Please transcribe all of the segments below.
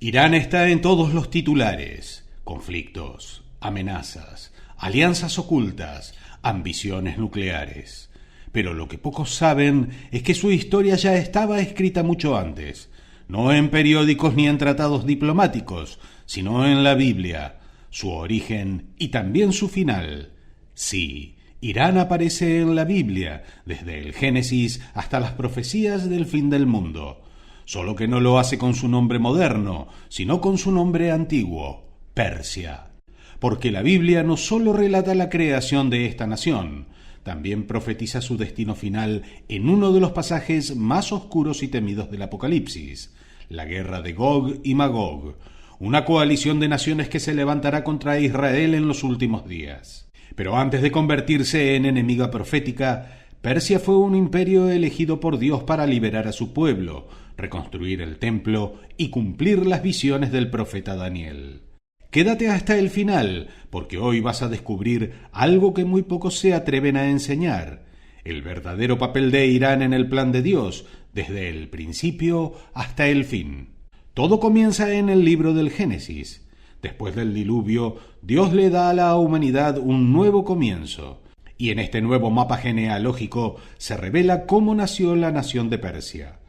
Irán está en todos los titulares: conflictos, amenazas, alianzas ocultas, ambiciones nucleares. Pero lo que pocos saben es que su historia ya estaba escrita mucho antes, no en periódicos ni en tratados diplomáticos, sino en la Biblia, su origen y también su final. Sí, Irán aparece en la Biblia, desde el Génesis hasta las profecías del fin del mundo, solo que no lo hace con su nombre moderno, sino con su nombre antiguo, Persia. Porque la Biblia no solo relata la creación de esta nación, también profetiza su destino final en uno de los pasajes más oscuros y temidos del Apocalipsis, la guerra de Gog y Magog, una coalición de naciones que se levantará contra Israel en los últimos días. Pero antes de convertirse en enemiga profética, Persia fue un imperio elegido por Dios para liberar a su pueblo, reconstruir el templo y cumplir las visiones del profeta Daniel. Quédate hasta el final, porque hoy vas a descubrir algo que muy pocos se atreven a enseñar: el verdadero papel de Irán en el plan de Dios, desde el principio hasta el fin. Todo comienza en el libro del Génesis. Después del diluvio, Dios le da a la humanidad un nuevo comienzo, y en este nuevo mapa genealógico se revela cómo nació la nación de Persia.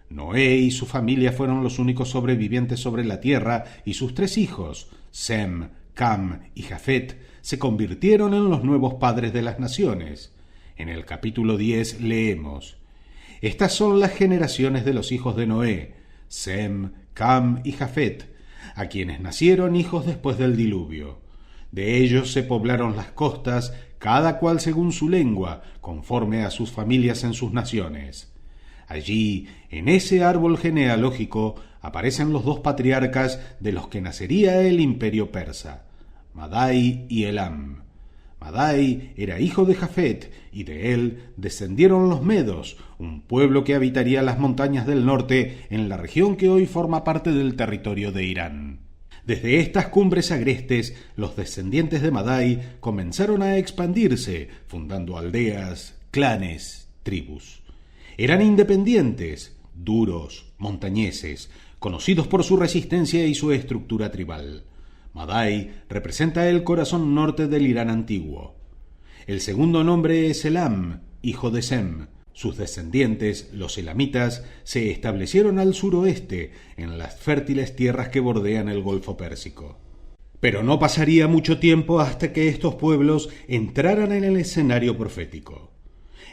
Noé y su familia fueron los únicos sobrevivientes sobre la tierra, y sus 3 hijos, Sem, Cam y Jafet, se convirtieron en los nuevos padres de las naciones. En el capítulo 10 leemos: estas son las generaciones de los hijos de Noé, Sem, Cam y Jafet, a quienes nacieron hijos después del diluvio. De ellos se poblaron las costas, cada cual según su lengua, conforme a sus familias en sus naciones. Allí, en ese árbol genealógico, aparecen los 2 patriarcas de los que nacería el imperio persa, Madai y Elam. Madai era hijo de Jafet, y de él descendieron los medos, un pueblo que habitaría las montañas del norte en la región que hoy forma parte del territorio de Irán. Desde estas cumbres agrestes, los descendientes de Madai comenzaron a expandirse, fundando aldeas, clanes, tribus. Eran independientes, duros, montañeses, conocidos por su resistencia y su estructura tribal. Madai representa el corazón norte del Irán antiguo. El segundo nombre es Elam, hijo de Sem. Sus descendientes, los elamitas, se establecieron al suroeste, en las fértiles tierras que bordean el Golfo Pérsico. Pero no pasaría mucho tiempo hasta que estos pueblos entraran en el escenario profético.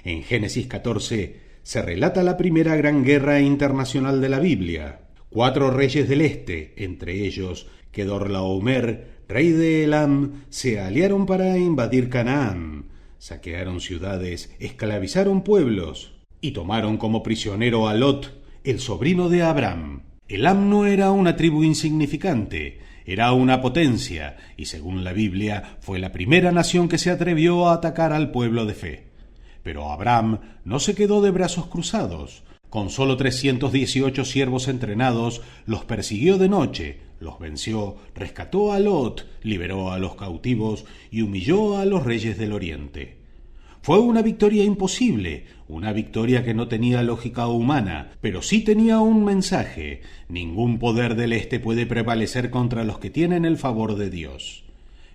En Génesis 14 se relata la primera gran guerra internacional de la Biblia. 4 reyes del este, entre ellos Kedorlaomer, rey de Elam, se aliaron para invadir Canaán, saquearon ciudades, esclavizaron pueblos y tomaron como prisionero a Lot, el sobrino de Abraham. Elam no era una tribu insignificante, era una potencia, y según la Biblia fue la primera nación que se atrevió a atacar al pueblo de fe. Pero Abraham no se quedó de brazos cruzados. Con solo 318 siervos entrenados, los persiguió de noche, los venció, rescató a Lot, liberó a los cautivos y humilló a los reyes del oriente. Fue una victoria imposible, una victoria que no tenía lógica humana, pero sí tenía un mensaje: ningún poder del este puede prevalecer contra los que tienen el favor de Dios.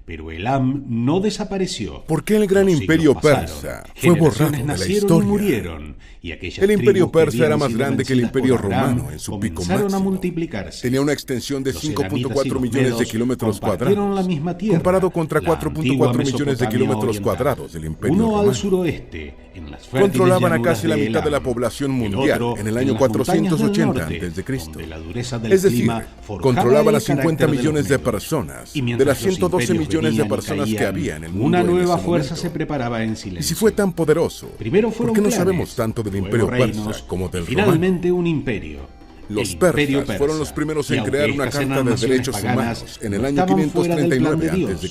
Pero Elam no desapareció. ¿Por qué el gran imperio persa fue borrado de la historia? Murieron, y el imperio persa era más grande que el imperio romano en su pico máximo. A multiplicarse. Tenía una extensión de 5.4 millones de kilómetros cuadrados, la misma tierra, comparado contra 4.4 millones de kilómetros cuadrados del imperio uno romano. Al suroeste, en las controlaban a casi la mitad de la población mundial en el año 480 a.C. Es decir, controlaban a 50 millones de personas de las 112 millones de personas que había en el mundo. Una nueva en ese fuerza momento. se preparaba en silencio. Y si fue tan poderoso, ¿por qué no sabemos tanto del imperio persa como del romano? Finalmente un imperio. Los persas fueron los primeros en crear una carta de derechos humanos en el año 539 a.C.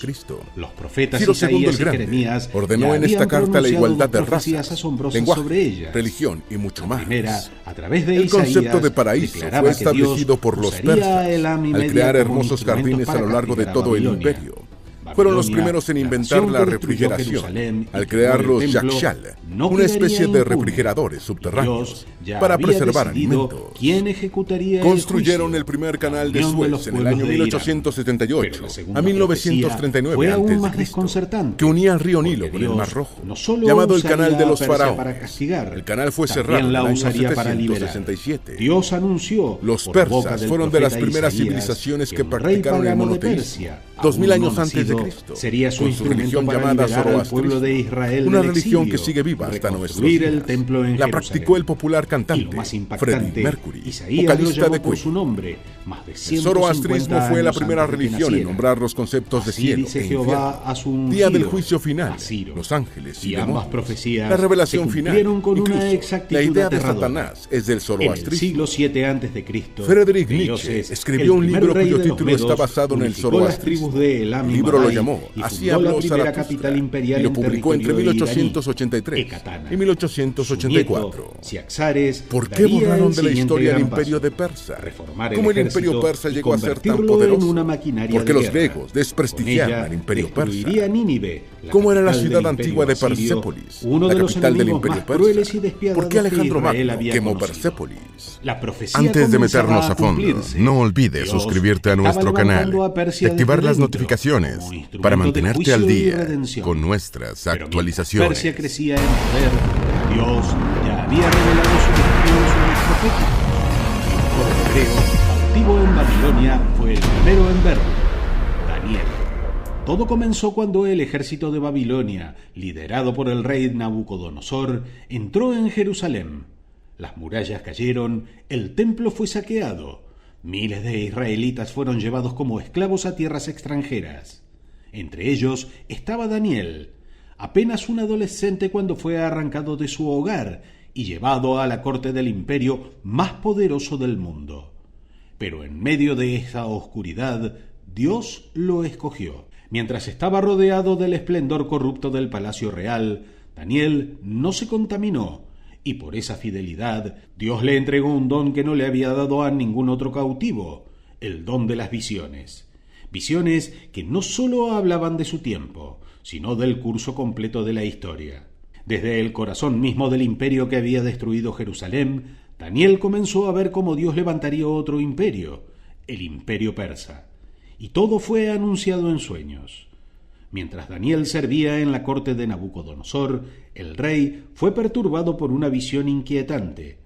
Los profetas Ciro II Isaías el y Grande Jeremías ordenó en esta carta la igualdad de profecías razas, asombrosas lenguaje, sobre ellas. religión y mucho más. Primera, a través de El Isaías, concepto de paraíso fue establecido por los persas al crear hermosos jardines a lo largo de todo el imperio. Fueron los primeros en inventar la refrigeración, al crear los yakshal, una especie de refrigeradores subterráneos para preservar alimentos. Construyeron el primer canal de Suez en el año 1878 a 1939 a.C., que unía el río Nilo con el Mar Rojo, llamado el Canal de los Faraones. El canal fue cerrado en el año 767. Los persas fueron de las primeras civilizaciones que practicaron el monoteísmo, 2000 años antes de Cristo, con su religión llamada Zoroastrismo, una religión que sigue viva hasta nuestros días. La practicó el popular cantante Freddie Mercury, vocalista de Queen. El zoroastrismo fue la primera religión en nombrar los conceptos de cielo e infierno, día del juicio final, los ángeles y demonios, la revelación final, incluso la idea de Satanás es del zoroastrismo. Friedrich Nietzsche escribió un libro cuyo título está basado en el zoroastrismo. El libro lo llamó Así habló Zaratustra y lo publicó entre 1883 y 1884. ¿Por qué borraron de la historia el imperio de Persa? ¿Cómo el imperio persa llegó a ser tan poderoso? Porque los griegos desprestigiaron al imperio persa. ¿Cómo era la ciudad antigua de Persépolis, la capital del imperio persa? ¿Por qué Alejandro Magno quemó Persépolis? Antes de meternos a fondo, no olvides suscribirte a nuestro canal y activar las notificaciones para mantenerte al día con nuestras actualizaciones. Persia crecía en poder. Dios ya había revelado su destino en sus profetas. El hebreo, cautivo en Babilonia, fue el primero en verlo, Daniel. Todo comenzó cuando el ejército de Babilonia, liderado por el rey Nabucodonosor, entró en Jerusalén. Las murallas cayeron, el templo fue saqueado. Miles de israelitas fueron llevados como esclavos a tierras extranjeras. Entre ellos estaba Daniel, apenas un adolescente cuando fue arrancado de su hogar y llevado a la corte del imperio más poderoso del mundo. Pero en medio de esa oscuridad, Dios lo escogió. Mientras estaba rodeado del esplendor corrupto del palacio real, Daniel no se contaminó, y por esa fidelidad Dios le entregó un don que no le había dado a ningún otro cautivo, el don de las visiones. Visiones que no sólo hablaban de su tiempo, sino del curso completo de la historia. Desde el corazón mismo del imperio que había destruido Jerusalén, Daniel comenzó a ver cómo Dios levantaría otro imperio, el imperio persa. Y todo fue anunciado en sueños. Mientras Daniel servía en la corte de Nabucodonosor, el rey fue perturbado por una visión inquietante.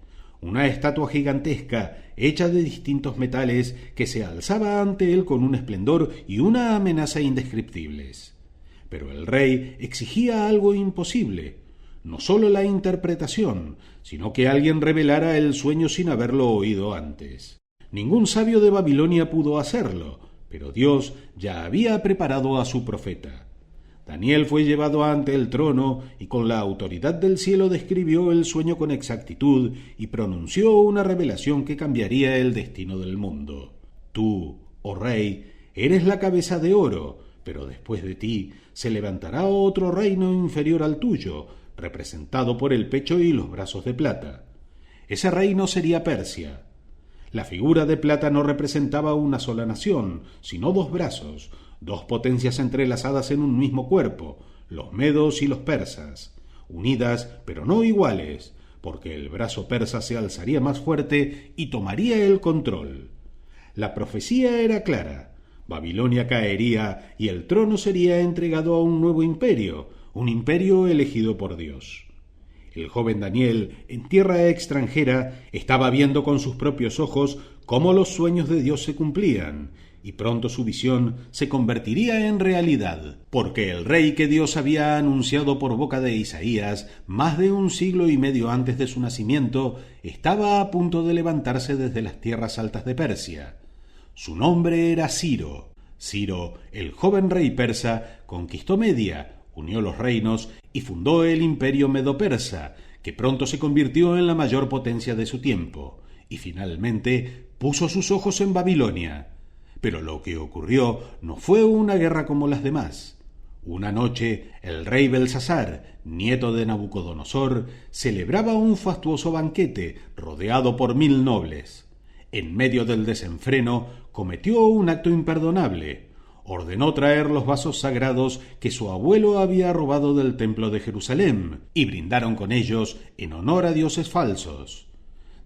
Una estatua gigantesca, hecha de distintos metales, que se alzaba ante él con un esplendor y una amenaza indescriptibles. Pero el rey exigía algo imposible, no sólo la interpretación, sino que alguien revelara el sueño sin haberlo oído antes. Ningún sabio de Babilonia pudo hacerlo, pero Dios ya había preparado a su profeta. Daniel fue llevado ante el trono y con la autoridad del cielo describió el sueño con exactitud y pronunció una revelación que cambiaría el destino del mundo. Tú, oh rey, eres la cabeza de oro, pero después de ti se levantará otro reino inferior al tuyo, representado por el pecho y los brazos de plata. Ese reino sería Persia. La figura de plata no representaba una sola nación, sino dos brazos, dos potencias entrelazadas en un mismo cuerpo, los medos y los persas, unidas pero no iguales, porque el brazo persa se alzaría más fuerte y tomaría el control. La profecía era clara: Babilonia caería y el trono sería entregado a un nuevo imperio, un imperio elegido por Dios. El joven Daniel, en tierra extranjera, estaba viendo con sus propios ojos cómo los sueños de Dios se cumplían, y pronto su visión se convertiría en realidad, porque el rey que Dios había anunciado por boca de Isaías más de 1 siglo y medio antes de su nacimiento, estaba a punto de levantarse desde las tierras altas de Persia. Su nombre era Ciro. Ciro, el joven rey persa, conquistó Media, unió los reinos y fundó el imperio medo-persa, que pronto se convirtió en la mayor potencia de su tiempo, y finalmente puso sus ojos en Babilonia. Pero lo que ocurrió no fue una guerra como las demás. Una noche, el rey Belsasar, nieto de Nabucodonosor, celebraba un fastuoso banquete rodeado por 1000 nobles. En medio del desenfreno, cometió un acto imperdonable. ordenó traer los vasos sagrados que su abuelo había robado del templo de Jerusalén y brindaron con ellos en honor a dioses falsos.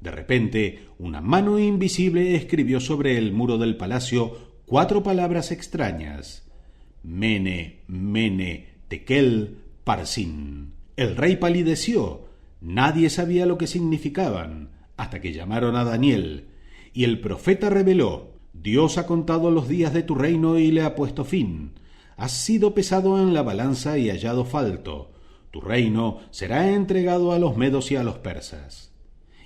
De repente, una mano invisible escribió sobre el muro del palacio 4 palabras extrañas: Mene, Mene, Tekel, Parsin. El rey palideció. Nadie sabía lo que significaban, hasta que llamaron a Daniel, y el profeta reveló: Dios ha contado los días de tu reino y le ha puesto fin. Has sido pesado en la balanza y hallado falto. Tu reino será entregado a los medos y a los persas.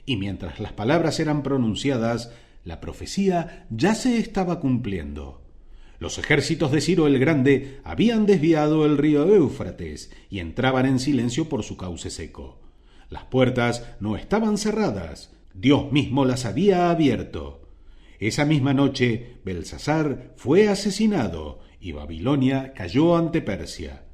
Y mientras las palabras eran pronunciadas, la profecía ya se estaba cumpliendo. Los ejércitos de Ciro el Grande habían desviado el río Éufrates y entraban en silencio por su cauce seco. Las puertas no estaban cerradas, Dios mismo las había abierto. Esa misma noche, Belsasar fue asesinado y Babilonia cayó ante Persia.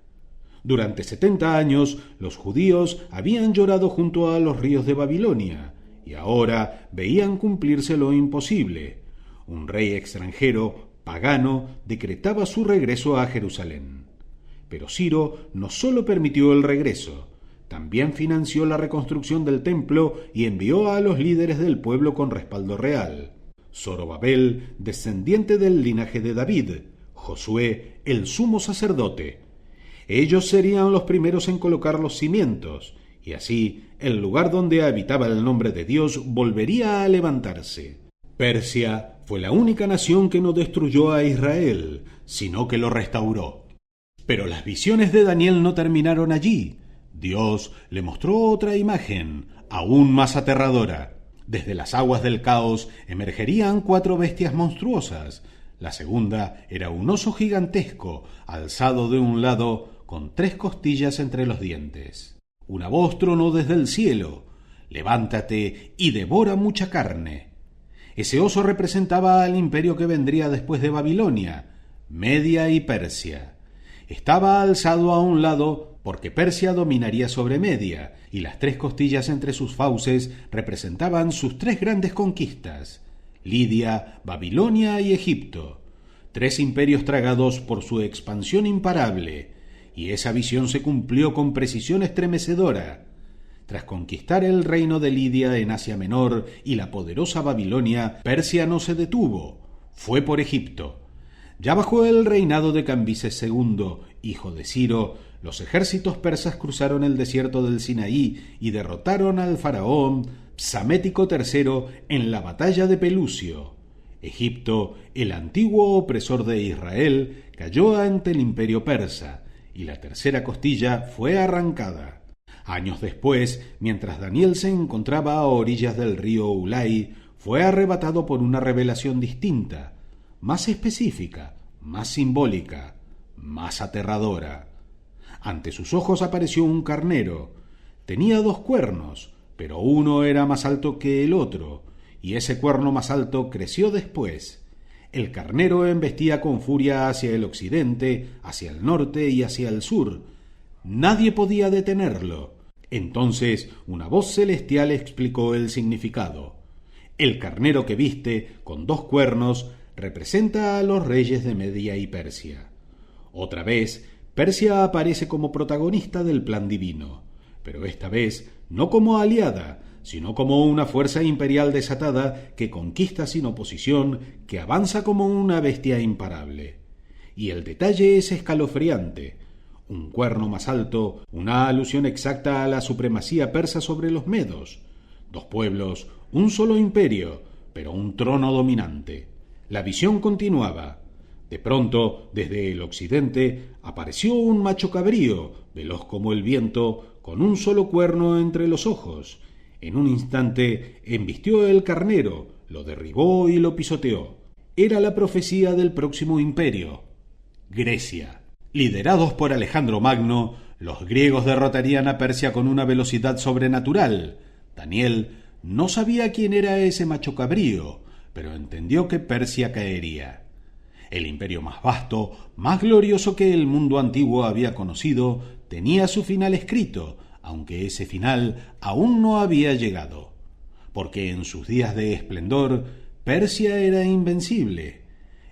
Durante 70 años, los judíos habían llorado junto a los ríos de Babilonia, y ahora veían cumplirse lo imposible. Un rey extranjero, pagano, decretaba su regreso a Jerusalén. Pero Ciro no solo permitió el regreso, también financió la reconstrucción del templo y envió a los líderes del pueblo con respaldo real. Zorobabel, descendiente del linaje de David; Josué, el sumo sacerdote. Ellos serían los primeros en colocar los cimientos, y así el lugar donde habitaba el nombre de Dios volvería a levantarse. Persia fue la única nación que no destruyó a Israel, sino que lo restauró. Pero las visiones de Daniel no terminaron allí. Dios le mostró otra imagen, aún más aterradora. Desde las aguas del caos emergerían 4 bestias monstruosas. La segunda era un oso gigantesco, alzado de un lado, con 3 costillas entre los dientes. Una voz tronó desde el cielo: «Levántate y devora mucha carne». Ese oso representaba al imperio que vendría después de Babilonia, Media y Persia. Estaba alzado a un lado porque Persia dominaría sobre Media, y las 3 costillas entre sus fauces representaban sus 3 grandes conquistas: Lidia, Babilonia y Egipto. 3 imperios tragados por su expansión imparable, y esa visión se cumplió con precisión estremecedora. Tras conquistar el reino de Lidia en Asia Menor y la poderosa Babilonia, Persia no se detuvo, fue por Egipto. Ya bajo el reinado de Cambises II, hijo de Ciro, los ejércitos persas cruzaron el desierto del Sinaí y derrotaron al faraón Psamético III en la batalla de Pelucio. Egipto, el antiguo opresor de Israel, cayó ante el imperio persa, y la tercera costilla fue arrancada. Años después, mientras Daniel se encontraba a orillas del río Ulai, fue arrebatado por una revelación distinta, más específica, más simbólica, más aterradora. Ante sus ojos apareció un carnero. Tenía 2 cuernos, pero uno era más alto que el otro, y ese cuerno más alto creció después. El carnero embestía con furia hacia el occidente, hacia el norte y hacia el sur. Nadie podía detenerlo. Entonces una voz celestial explicó el significado. El carnero que viste, con 2 cuernos, representa a los reyes de Media y Persia. Otra vez, Persia aparece como protagonista del plan divino, pero esta vez no como aliada, sino como una fuerza imperial desatada que conquista sin oposición, que avanza como una bestia imparable. Y el detalle es escalofriante. Un cuerno más alto, una alusión exacta a la supremacía persa sobre los medos. 2 pueblos, un solo imperio, pero un trono dominante. La visión continuaba. De pronto, desde el occidente, apareció un macho cabrío, veloz como el viento, con un solo cuerno entre los ojos. En un instante embistió el carnero, lo derribó y lo pisoteó. Era la profecía del próximo imperio, Grecia. Liderados por Alejandro Magno, los griegos derrotarían a Persia con una velocidad sobrenatural. Daniel no sabía quién era ese macho cabrío, pero entendió que Persia caería. El imperio más vasto, más glorioso que el mundo antiguo había conocido, tenía su final escrito, aunque ese final aún no había llegado. Porque en sus días de esplendor, Persia era invencible.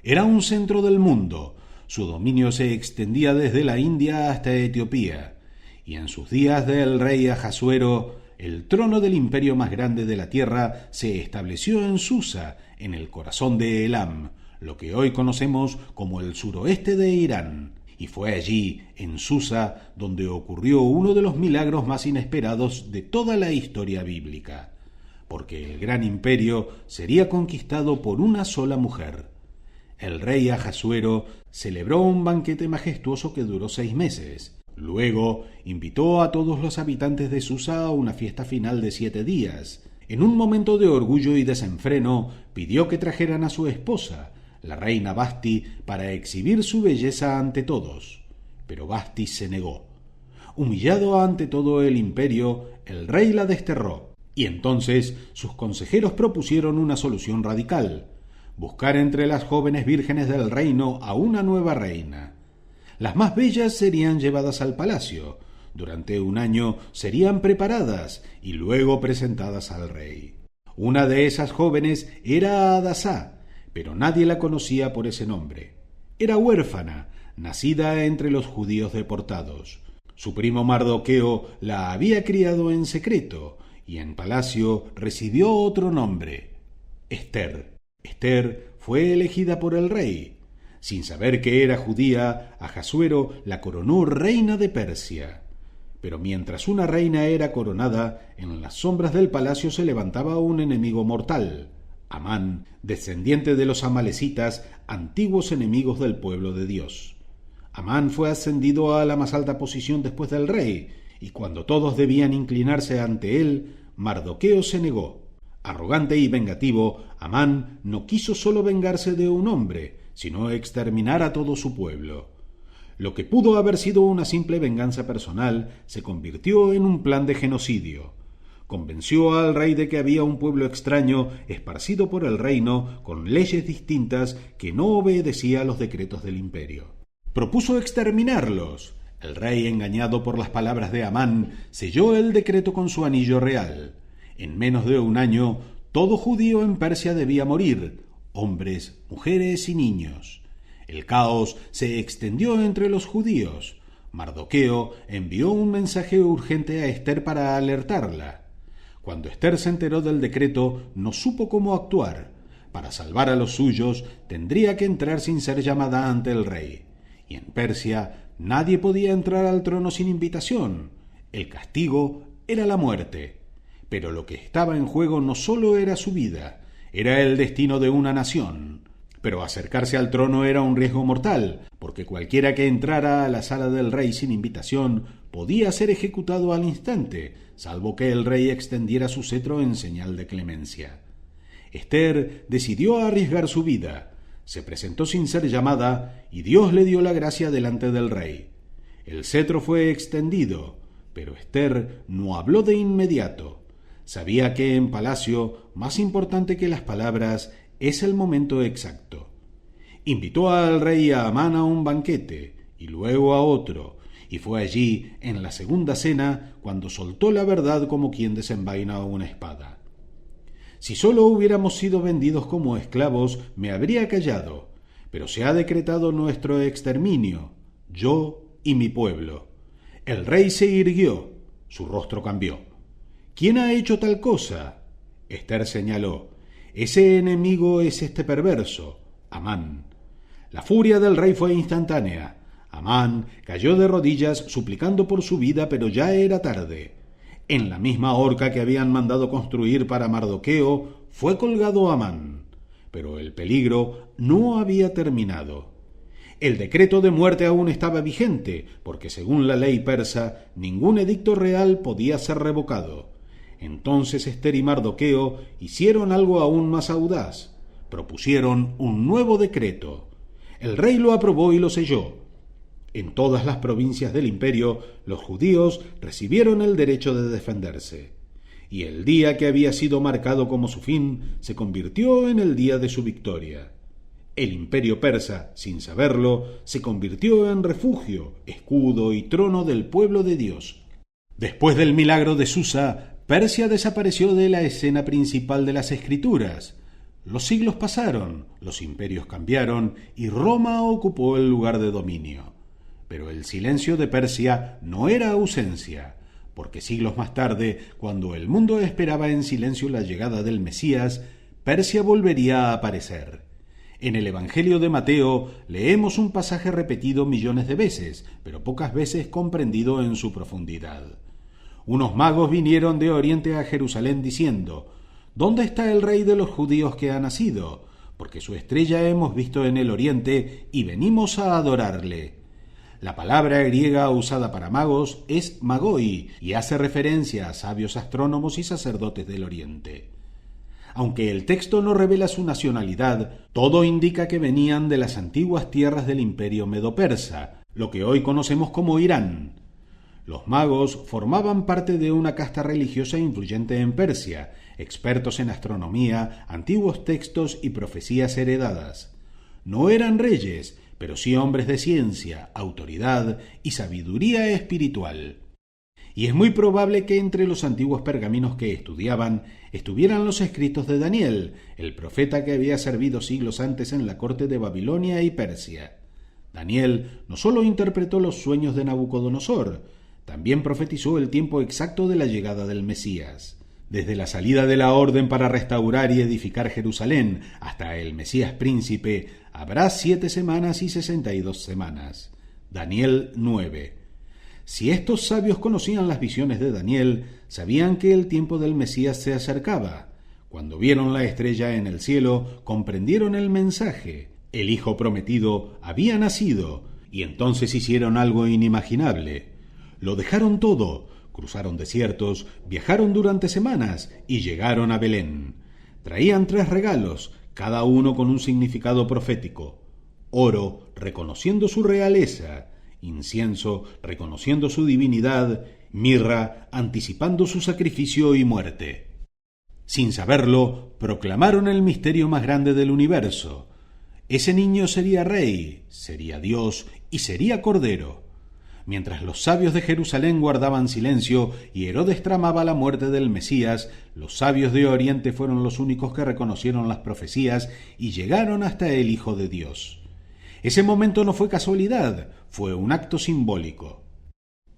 Era un centro del mundo. Su dominio se extendía desde la India hasta Etiopía, y en sus días del rey Ahasuero, el trono del imperio más grande de la tierra se estableció en Susa, en el corazón de Elam, lo que hoy conocemos como el suroeste de Irán, y fue allí, en Susa, donde ocurrió uno de los milagros más inesperados de toda la historia bíblica, porque el gran imperio sería conquistado por una sola mujer. El rey Ahasuero celebró un banquete majestuoso que duró 6 meses. Luego invitó a todos los habitantes de Susa a una fiesta final de 7 días. En un momento de orgullo y desenfreno, pidió que trajeran a su esposa, la reina Vasti, para exhibir su belleza ante todos. Pero Vasti se negó. Humillado ante todo el imperio, el rey la desterró, y entonces sus consejeros propusieron una solución radical: buscar entre las jóvenes vírgenes del reino a una nueva reina. Las más bellas serían llevadas al palacio, durante 1 año serían preparadas y luego presentadas al rey. Una de esas jóvenes era Hadasá, pero nadie la conocía por ese nombre. Era huérfana, nacida entre los judíos deportados. Su primo Mardoqueo la había criado en secreto, y en palacio recibió otro nombre: Ester. Ester fue elegida por el rey. Sin saber que era judía, Ahasuero la coronó reina de Persia. Pero mientras una reina era coronada, en las sombras del palacio se levantaba un enemigo mortal: Amán, descendiente de los amalecitas, antiguos enemigos del pueblo de Dios. Amán fue ascendido a la más alta posición después del rey, y cuando todos debían inclinarse ante él, Mardoqueo se negó. Arrogante y vengativo, Amán no quiso solo vengarse de un hombre, sino exterminar a todo su pueblo. Lo que pudo haber sido una simple venganza personal se convirtió en un plan de genocidio. Convenció al rey de que había un pueblo extraño esparcido por el reino con leyes distintas que no obedecía a los decretos del imperio. Propuso exterminarlos. El rey, engañado por las palabras de Amán, selló el decreto con su anillo real. En menos de 1 año, todo judío en Persia debía morir: hombres, mujeres y niños. El caos se extendió entre los judíos. Mardoqueo envió un mensaje urgente a Ester para alertarla. Cuando Ester se enteró del decreto, no supo cómo actuar. Para salvar a los suyos, tendría que entrar sin ser llamada ante el rey. Y en Persia, nadie podía entrar al trono sin invitación. El castigo era la muerte. Pero lo que estaba en juego no solo era su vida, era el destino de una nación. Pero acercarse al trono era un riesgo mortal, porque cualquiera que entrara a la sala del rey sin invitación podía ser ejecutado al instante, salvo que el rey extendiera su cetro en señal de clemencia. Ester decidió arriesgar su vida. Se presentó sin ser llamada, y Dios le dio la gracia delante del rey. El cetro fue extendido, pero Ester no habló de inmediato. Sabía que en palacio, más importante que las palabras, es el momento exacto. Invitó al rey a Amán a un banquete, y luego a otro, y fue allí, en la segunda cena, cuando soltó la verdad como quien desenvaina una espada. Si solo hubiéramos sido vendidos como esclavos, me habría callado, pero se ha decretado nuestro exterminio, yo y mi pueblo. El rey se irguió, su rostro cambió. ¿Quién ha hecho tal cosa? Ester señaló: ese enemigo es este perverso, Amán. La furia del rey fue instantánea. Amán cayó de rodillas suplicando por su vida, pero ya era tarde. En la misma horca que habían mandado construir para Mardoqueo fue colgado Amán. Pero el peligro no había terminado. El decreto de muerte aún estaba vigente, porque según la ley persa, ningún edicto real podía ser revocado. Entonces Ester y Mardoqueo hicieron algo aún más audaz. Propusieron un nuevo decreto. El rey lo aprobó y lo selló. En todas las provincias del imperio, los judíos recibieron el derecho de defenderse. Y el día que había sido marcado como su fin se convirtió en el día de su victoria. El imperio persa, sin saberlo, se convirtió en refugio, escudo y trono del pueblo de Dios. Después del milagro de Susa, Persia desapareció de la escena principal de las escrituras. Los siglos pasaron, los imperios cambiaron y Roma ocupó el lugar de dominio. Pero el silencio de Persia no era ausencia, porque siglos más tarde, cuando el mundo esperaba en silencio la llegada del Mesías, Persia volvería a aparecer. En el Evangelio de Mateo leemos un pasaje repetido millones de veces, pero pocas veces comprendido en su profundidad. Unos magos vinieron de Oriente a Jerusalén diciendo: ¿Dónde está el rey de los judíos que ha nacido? Porque su estrella hemos visto en el Oriente y venimos a adorarle. La palabra griega usada para magos es magoi y hace referencia a sabios astrónomos y sacerdotes del Oriente. Aunque el texto no revela su nacionalidad, todo indica que venían de las antiguas tierras del imperio medo-persa, lo que hoy conocemos como Irán. Los magos formaban parte de una casta religiosa influyente en Persia, expertos en astronomía, antiguos textos y profecías heredadas. No eran reyes, pero sí hombres de ciencia, autoridad y sabiduría espiritual. Y es muy probable que entre los antiguos pergaminos que estudiaban estuvieran los escritos de Daniel, el profeta que había servido siglos antes en la corte de Babilonia y Persia. Daniel no solo interpretó los sueños de Nabucodonosor, también profetizó el tiempo exacto de la llegada del Mesías. Desde la salida de la orden para restaurar y edificar Jerusalén hasta el Mesías príncipe, habrá 7 semanas y 62 semanas. Daniel 9. Si estos sabios conocían las visiones de Daniel, sabían que el tiempo del Mesías se acercaba. Cuando vieron la estrella en el cielo, comprendieron el mensaje. El Hijo prometido había nacido, y entonces hicieron algo inimaginable. Lo dejaron todo, cruzaron desiertos, viajaron durante semanas y llegaron a Belén. Traían 3 regalos, cada uno con un significado profético: oro, reconociendo su realeza; incienso, reconociendo su divinidad; mirra, anticipando su sacrificio y muerte. Sin saberlo, proclamaron el misterio más grande del universo. Ese niño sería rey, sería Dios y sería Cordero. Mientras los sabios de Jerusalén guardaban silencio y Herodes tramaba la muerte del Mesías, los sabios de Oriente fueron los únicos que reconocieron las profecías y llegaron hasta el Hijo de Dios. Ese momento no fue casualidad, fue un acto simbólico.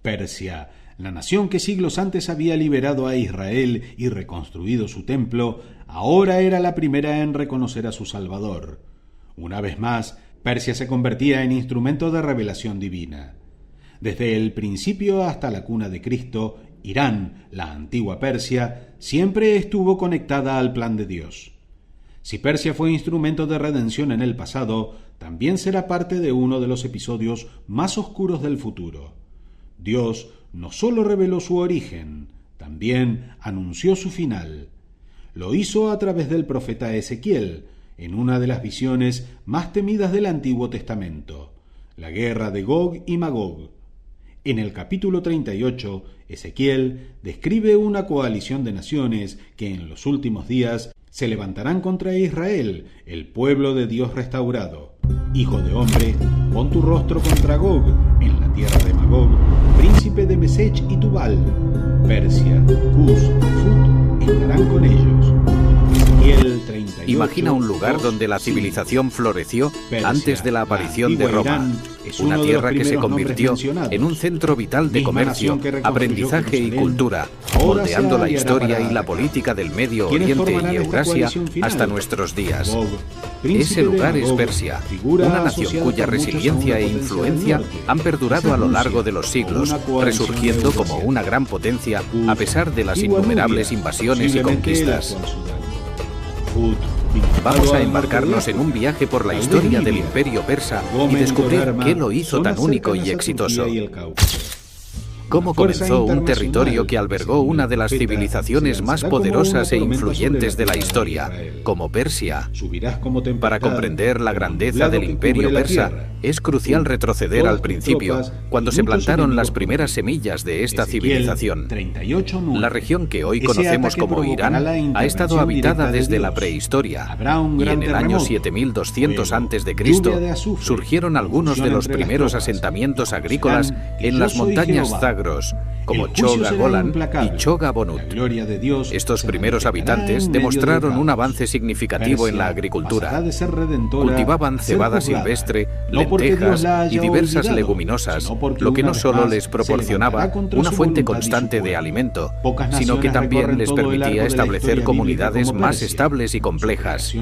Persia, la nación que siglos antes había liberado a Israel y reconstruido su templo, ahora era la primera en reconocer a su Salvador. Una vez más, Persia se convertía en instrumento de revelación divina. Desde el principio hasta la cuna de Cristo, Irán, la antigua Persia, siempre estuvo conectada al plan de Dios. Si Persia fue instrumento de redención en el pasado, también será parte de uno de los episodios más oscuros del futuro. Dios no solo reveló su origen, también anunció su final. Lo hizo a través del profeta Ezequiel, en una de las visiones más temidas del Antiguo Testamento, la guerra de Gog y Magog. En el capítulo 38, Ezequiel describe una coalición de naciones que en los últimos días se levantarán contra Israel, el pueblo de Dios restaurado. Hijo de hombre, pon tu rostro contra Gog, en la tierra de Magog, príncipe de Mesech y Tubal. Persia, Cus y Fut estarán con ellos. Ezequiel 38. Imagina un lugar donde la civilización floreció antes de la aparición de Roma. Una tierra que se convirtió en un centro vital de comercio, aprendizaje y cultura, moldeando la historia y la política del Medio Oriente y Eurasia hasta nuestros días. Ese lugar es Persia, una nación cuya resiliencia e influencia han perdurado a lo largo de los siglos, resurgiendo como una gran potencia a pesar de las innumerables invasiones y conquistas. Vamos a embarcarnos en un viaje por la historia del Imperio Persa y descubrir qué lo hizo tan único y exitoso. Cómo comenzó un territorio que albergó una de las civilizaciones más poderosas e influyentes de la historia, como Persia. Para comprender la grandeza del Imperio Persa, es crucial retroceder al principio, cuando se plantaron las primeras semillas de esta civilización. La región que hoy conocemos como Irán ha estado habitada desde la prehistoria, y en el año 7200 a.C. surgieron algunos de los primeros asentamientos agrícolas en las montañas Zagros, como Choga Golan y Choga Bonut. Estos primeros habitantes demostraron un avance significativo en la agricultura. Cultivaban cebada silvestre, lentejas y diversas leguminosas, lo que no solo les proporcionaba una fuente constante de alimento, sino que también les permitía establecer comunidades más estables y complejas.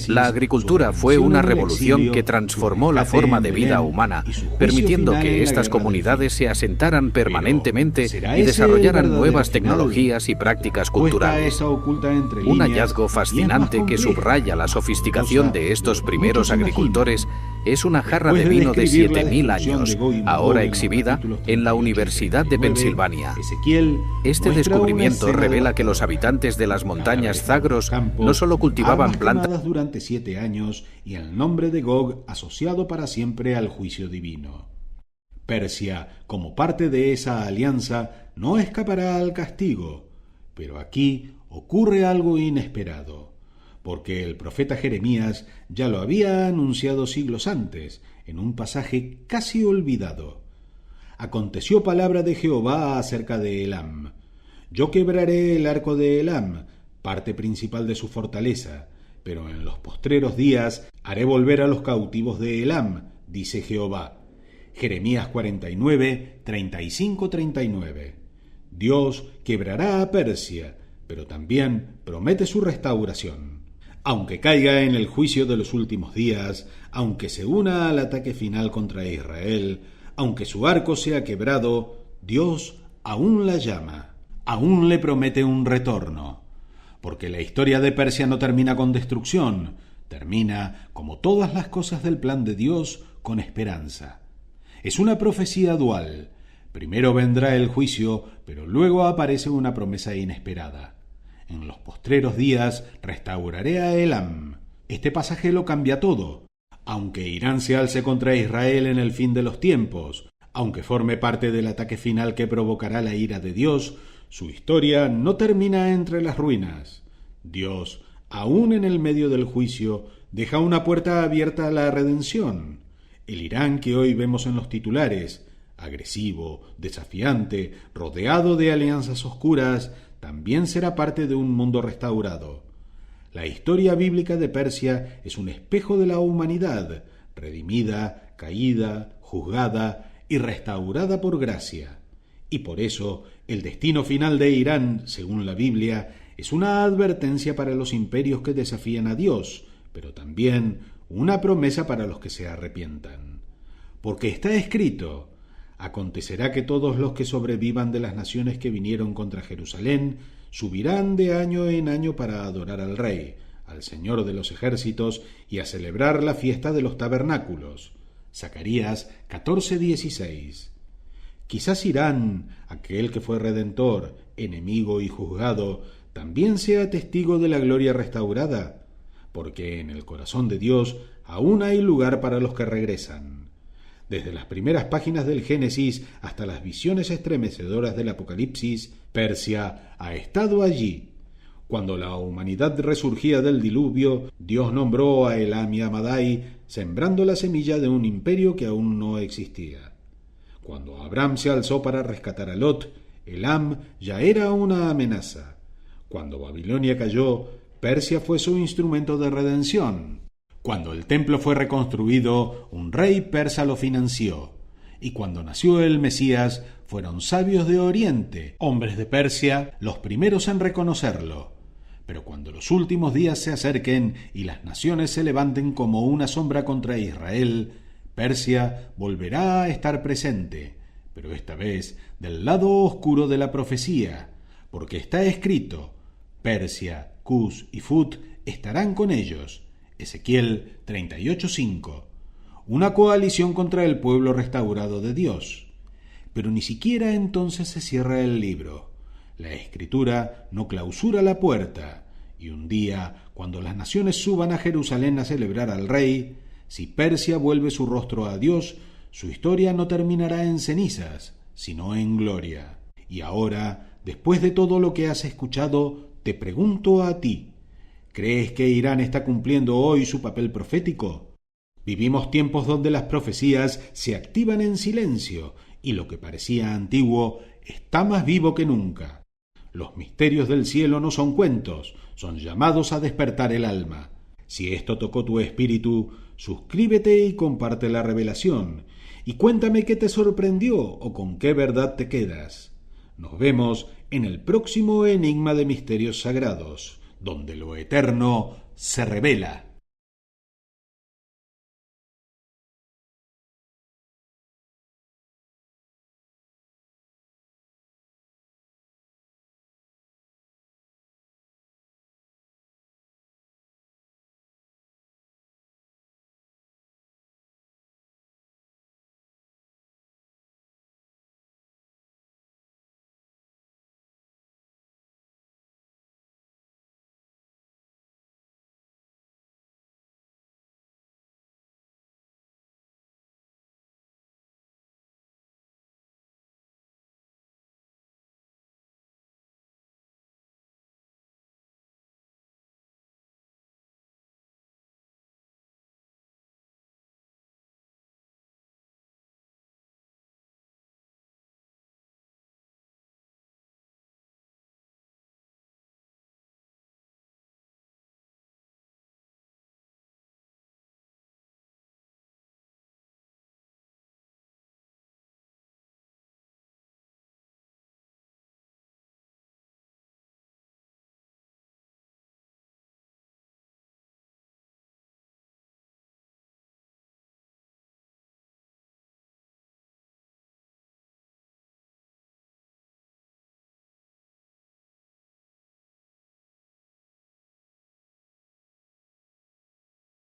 La agricultura fue una revolución que transformó la forma de vida humana, permitiendo que estas comunidades se asentaran permanentemente y desarrollaran nuevas tecnologías y prácticas culturales. Un hallazgo fascinante que subraya la sofisticación de estos primeros agricultores es una jarra de vino de 7000 años, ahora exhibida en la Universidad de Pensilvania. Este descubrimiento revela que los habitantes de las montañas Zagros no solo cultivaban plantas durante 7 años y el nombre de Gog asociado para siempre al juicio divino. Persia, como parte de esa alianza, no escapará al castigo, pero aquí ocurre algo inesperado, porque el profeta Jeremías ya lo había anunciado siglos antes, en un pasaje casi olvidado. Aconteció palabra de Jehová acerca de Elam. Yo quebraré el arco de Elam, parte principal de su fortaleza, pero en los postreros días haré volver a los cautivos de Elam, dice Jehová. Jeremías 49, 35-39. Dios quebrará a Persia, pero también promete su restauración. Aunque caiga en el juicio de los últimos días, aunque se una al ataque final contra Israel, aunque su arco sea quebrado, Dios aún la llama, aún le promete un retorno. Porque la historia de Persia no termina con destrucción, termina, como todas las cosas del plan de Dios, con esperanza. Es una profecía dual. Primero vendrá el juicio, pero luego aparece una promesa inesperada. En los postreros días restauraré a Elam. Este pasaje lo cambia todo. Aunque Irán se alce contra Israel en el fin de los tiempos, aunque forme parte del ataque final que provocará la ira de Dios, su historia no termina entre las ruinas. Dios, aún en el medio del juicio, deja una puerta abierta a la redención. El Irán que hoy vemos en los titulares, agresivo, desafiante, rodeado de alianzas oscuras, también será parte de un mundo restaurado. La historia bíblica de Persia es un espejo de la humanidad, redimida, caída, juzgada y restaurada por gracia. Y por eso, el destino final de Irán, según la Biblia, es una advertencia para los imperios que desafían a Dios, pero también una promesa para los que se arrepientan. Porque está escrito: acontecerá que todos los que sobrevivan de las naciones que vinieron contra Jerusalén subirán de año en año para adorar al Rey, al Señor de los ejércitos, y a celebrar la fiesta de los tabernáculos. Zacarías 14:16. Quizás Irán, aquel que fue redentor, enemigo y juzgado, también sea testigo de la gloria restaurada, porque en el corazón de Dios aún hay lugar para los que regresan. Desde las primeras páginas del Génesis hasta las visiones estremecedoras del Apocalipsis, Persia ha estado allí. Cuando la humanidad resurgía del diluvio, Dios nombró a Elam y a Madai, sembrando la semilla de un imperio que aún no existía. Cuando Abraham se alzó para rescatar a Lot, Elam ya era una amenaza. Cuando Babilonia cayó, Persia fue su instrumento de redención. Cuando el templo fue reconstruido, un rey persa lo financió. Y cuando nació el Mesías, fueron sabios de Oriente, hombres de Persia, los primeros en reconocerlo. Pero cuando los últimos días se acerquen y las naciones se levanten como una sombra contra Israel, Persia volverá a estar presente, pero esta vez del lado oscuro de la profecía, porque está escrito: Persia, Cus y Fut estarán con ellos. Ezequiel 38:5. Una coalición contra el pueblo restaurado de Dios. Pero ni siquiera entonces se cierra el libro. La Escritura no clausura la puerta, y un día, cuando las naciones suban a Jerusalén a celebrar al Rey, si Persia vuelve su rostro a Dios, su historia no terminará en cenizas, sino en gloria. Y ahora, después de todo lo que has escuchado, te pregunto a ti: ¿crees que Irán está cumpliendo hoy su papel profético? Vivimos tiempos donde las profecías se activan en silencio y lo que parecía antiguo está más vivo que nunca. Los misterios del cielo no son cuentos, son llamados a despertar el alma. Si esto tocó tu espíritu, suscríbete y comparte la revelación, y cuéntame qué te sorprendió o con qué verdad te quedas. Nos vemos en el próximo Enigma de Misterios Sagrados, donde lo eterno se revela.